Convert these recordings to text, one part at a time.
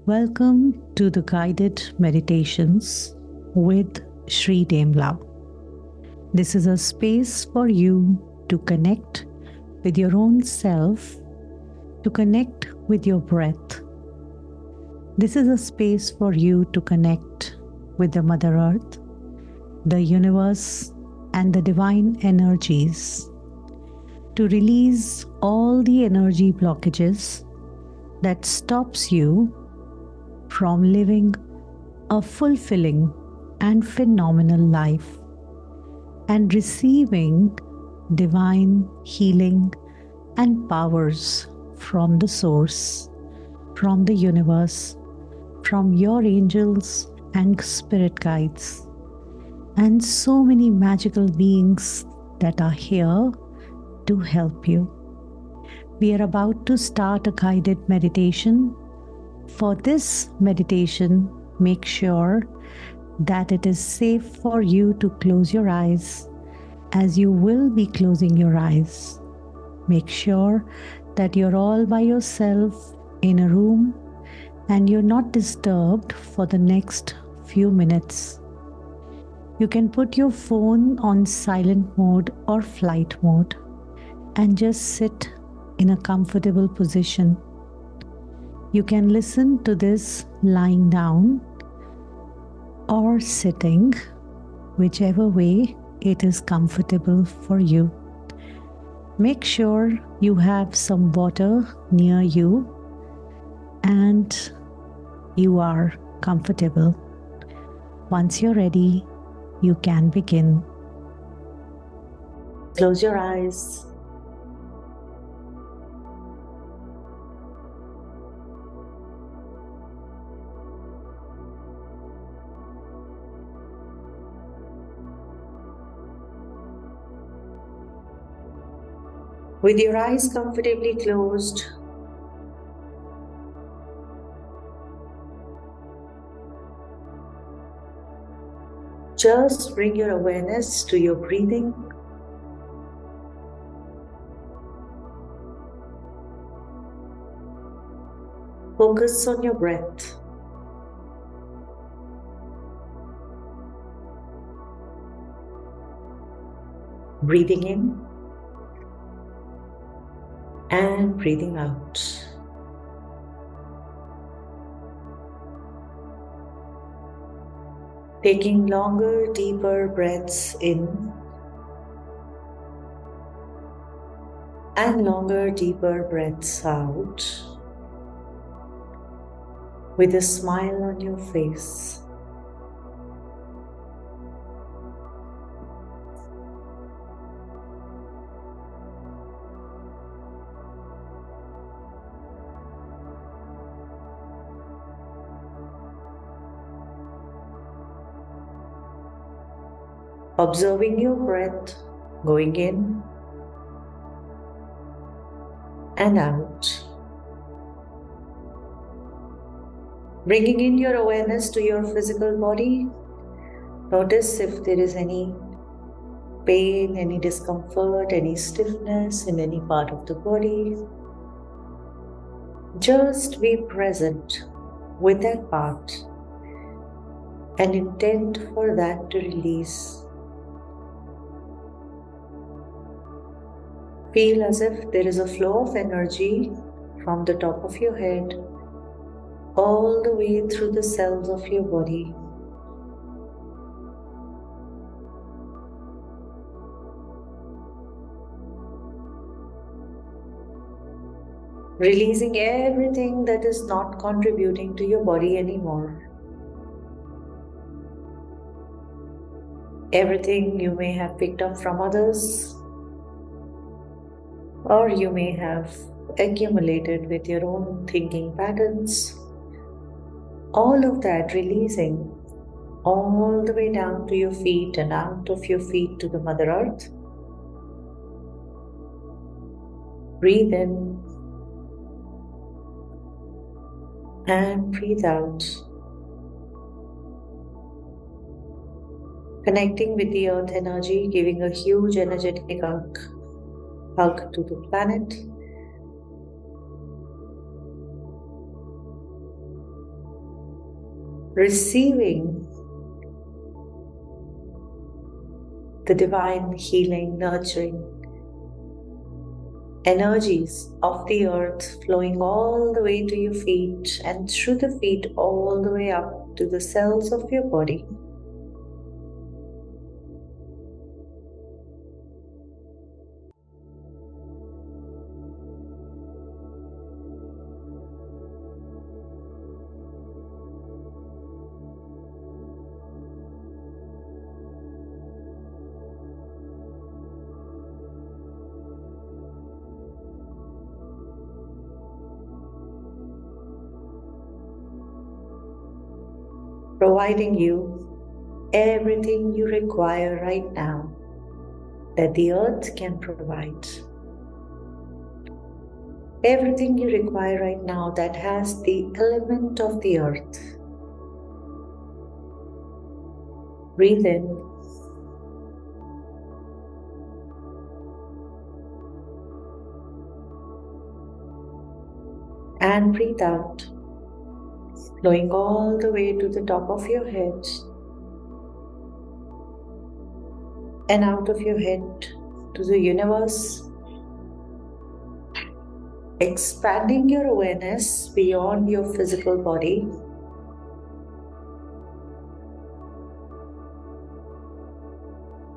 Welcome to the guided meditations with Shree Dembla. This is a space for you to connect with your own self, to connect with your breath. This is a space for you to connect with the Mother Earth, the universe, and the divine energies, to release all the energy blockages that stops you from living a fulfilling and phenomenal life and receiving divine healing and powers from the source, from the universe, from your angels and spirit guides, and so many magical beings that are here to help you. We are about to start a guided meditation. For this meditation, make sure that it is safe for you to close your eyes, as you will be closing your eyes. Make sure that you're all by yourself in a room and you're not disturbed for the next few minutes. You can put your phone on silent mode or flight mode and just sit in a comfortable position. You can listen to this lying down or sitting, whichever way it is comfortable for you. Make sure you have some water near you and you are comfortable. Once you're ready, you can begin. Close your eyes. With your eyes comfortably closed, just bring your awareness to your breathing. Focus on your breath. Breathing in and breathing out. Taking longer, deeper breaths in and longer, deeper breaths out with a smile on your face. Observing your breath going in and out. Bringing in your awareness to your physical body. Notice if there is any pain, any discomfort, any stiffness in any part of the body. Just be present with that part and intend for that to release. Feel as if there is a flow of energy from the top of your head all the way through the cells of your body. Releasing everything that is not contributing to your body anymore. Everything you may have picked up from others, or you may have accumulated with your own thinking patterns. All of that releasing all the way down to your feet and out of your feet to the Mother Earth. Breathe in and breathe out. Connecting with the earth energy, giving a huge energetic hug to the planet. receiving the divine healing, nurturing energies of the earth flowing all the way to your feet and through the feet all the way up to the cells of your body. Providing you everything you require right now that the earth can provide. Everything you require right now that has the element of the earth. Breathe in. And breathe out, flowing all the way to the top of your head and out of your head to the universe, expanding your awareness beyond your physical body,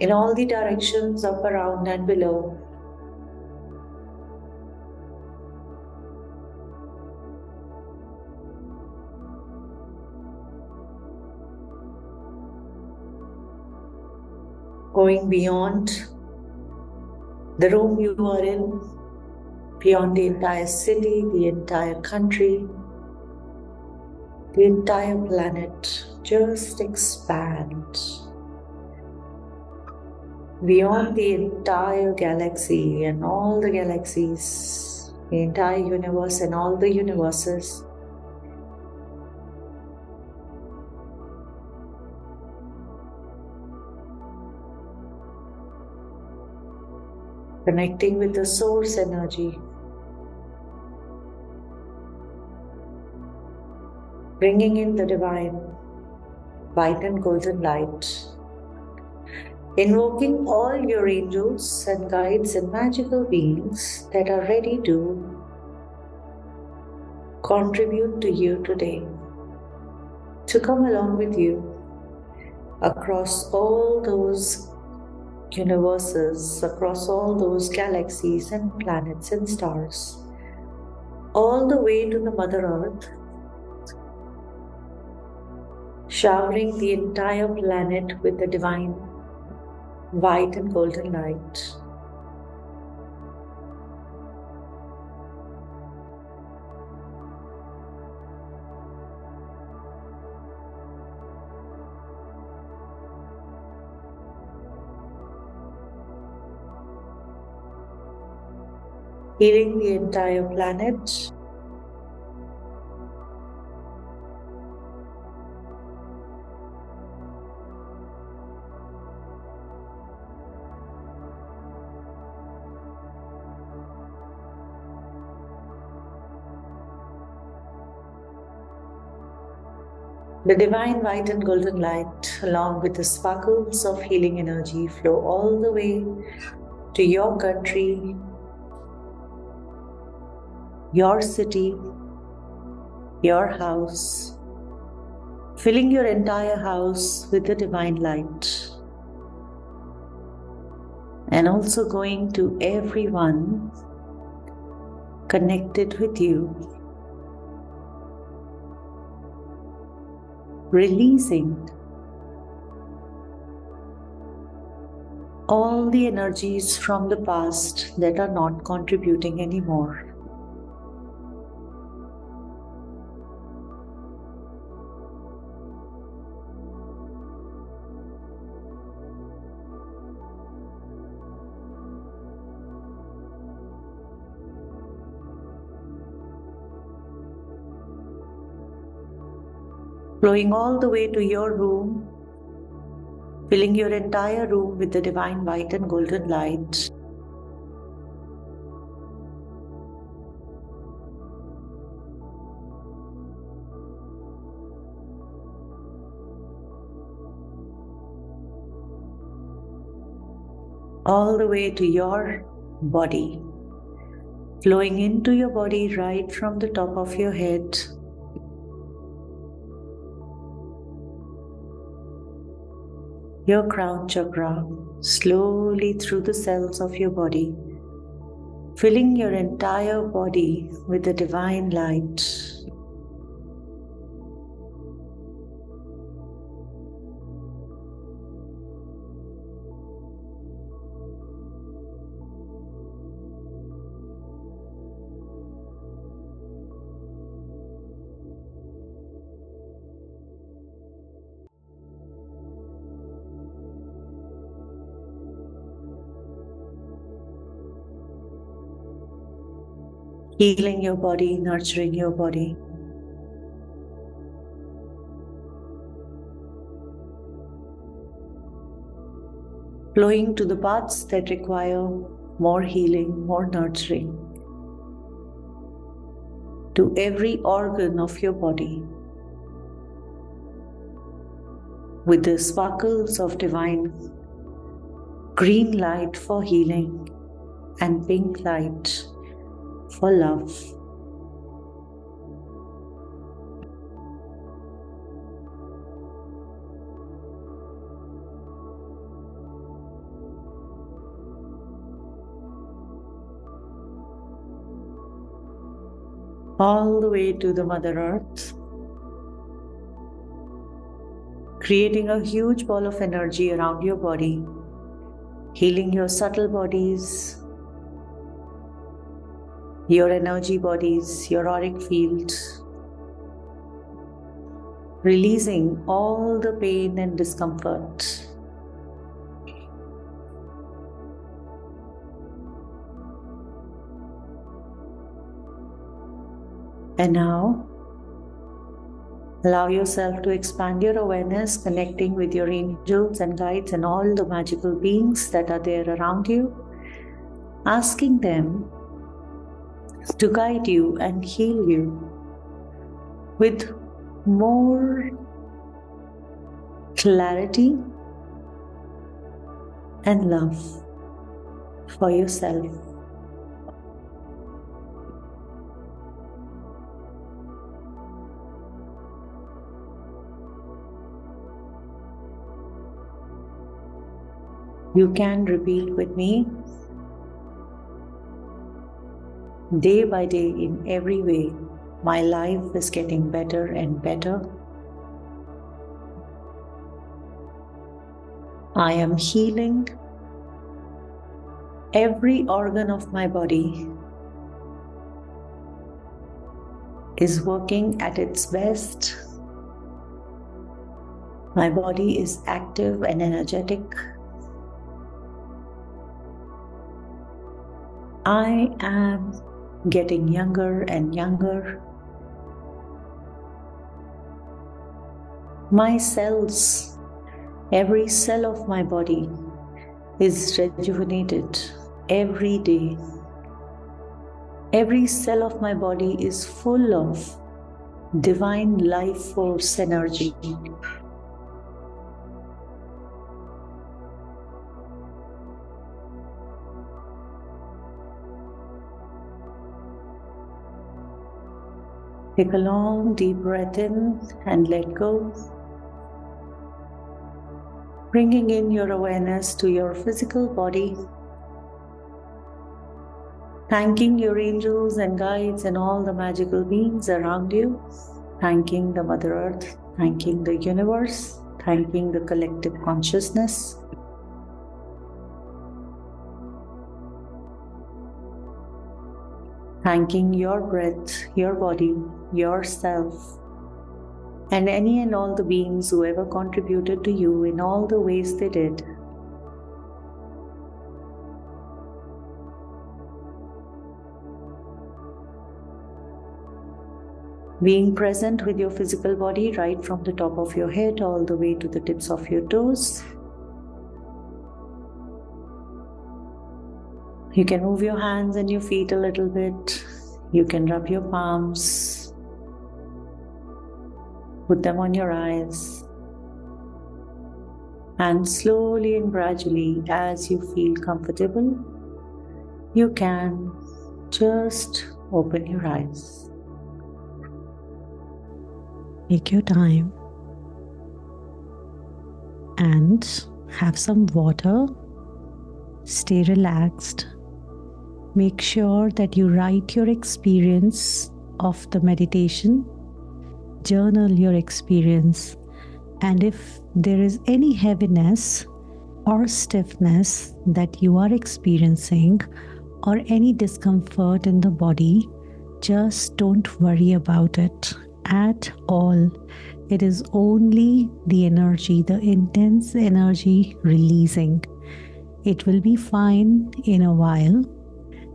in all the directions up, around and below. Going beyond the room you are in, beyond the entire city, the entire country, the entire planet. Just expand beyond the entire galaxy and all the galaxies, the entire universe and all the universes. Connecting with the source energy, bringing in the divine white and golden light, invoking all your angels and guides and magical beings that are ready to contribute to you today, to come along with you across all those universes, across all those galaxies and planets and stars, all the way to the Mother Earth, showering the entire planet with the divine white and golden light. Healing the entire planet. The divine white and golden light, along with the sparkles of healing energy, flow all the way to your country, your city, your house, filling your entire house with the divine light, and also going to everyone connected with you, releasing all the energies from the past that are not contributing anymore. Flowing all the way to your room, filling your entire room with the divine white and golden light. all the way to your body, flowing into your body right from the top of your head, your crown chakra, slowly through the cells of your body, filling your entire body with the divine light. Healing your body, nurturing your body. Flowing to the parts that require more healing, more nurturing. To every organ of your body. With the sparkles of divine green light for healing and pink light for love. All the way to the Mother Earth, creating a huge ball of energy around your body, healing your subtle bodies, your energy bodies, your auric field, releasing all the pain and discomfort. And now, allow yourself to expand your awareness, connecting with your angels and guides and all the magical beings that are there around you, asking them to guide you and heal you with more clarity and love for yourself. You can repeat with me, day by day, in every way, my life is getting better and better. I am healing every organ of my body is working at its best. My body is active and energetic. I am getting younger and younger. My cells, every cell of my body is rejuvenated every day. Every cell of my body is full of divine life force energy. Take a long, deep breath in and let go. Bringing in your awareness to your physical body. Thanking your angels and guides and all the magical beings around you. Thanking the Mother Earth. Thanking the universe. Thanking the collective consciousness. Thanking your breath, your body, yourself, and any and all the beings who ever contributed to you in all the ways they did. Being present with your physical body right from the top of your head all the way to the tips of your toes. You can move your hands and your feet a little bit. You can rub your palms. Put them on your eyes. And slowly and gradually, as you feel comfortable, you can just open your eyes. Take your time and have some water. Stay relaxed. Make sure that you write your experience of the meditation, journal your experience, and if there is any heaviness or stiffness that you are experiencing or any discomfort in the body, just don't worry about it at all. It is only the energy, the intense energy releasing. It will be fine in a while.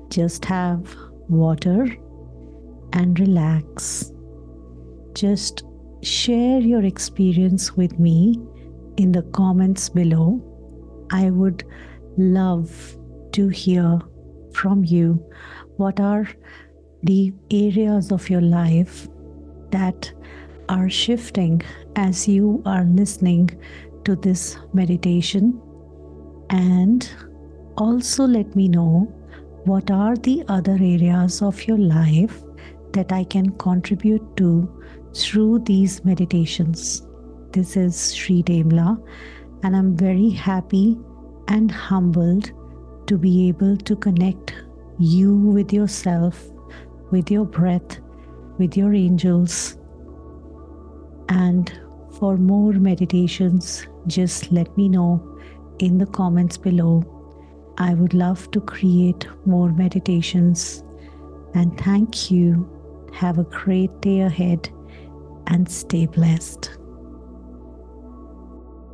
Just have water and relax. Just share your experience with me in the comments below. I would love to hear from you. What are the areas of your life that are shifting as you are listening to this meditation? And also let me know what are the other areas of your life that I can contribute to through these meditations. This is Shree Dembla, and I'm very happy and humbled to be able to connect you with yourself, with your breath, with your angels. And for more meditations, just let me know in the comments below. I would love to create more meditations. And thank you. Have a great day ahead and stay blessed.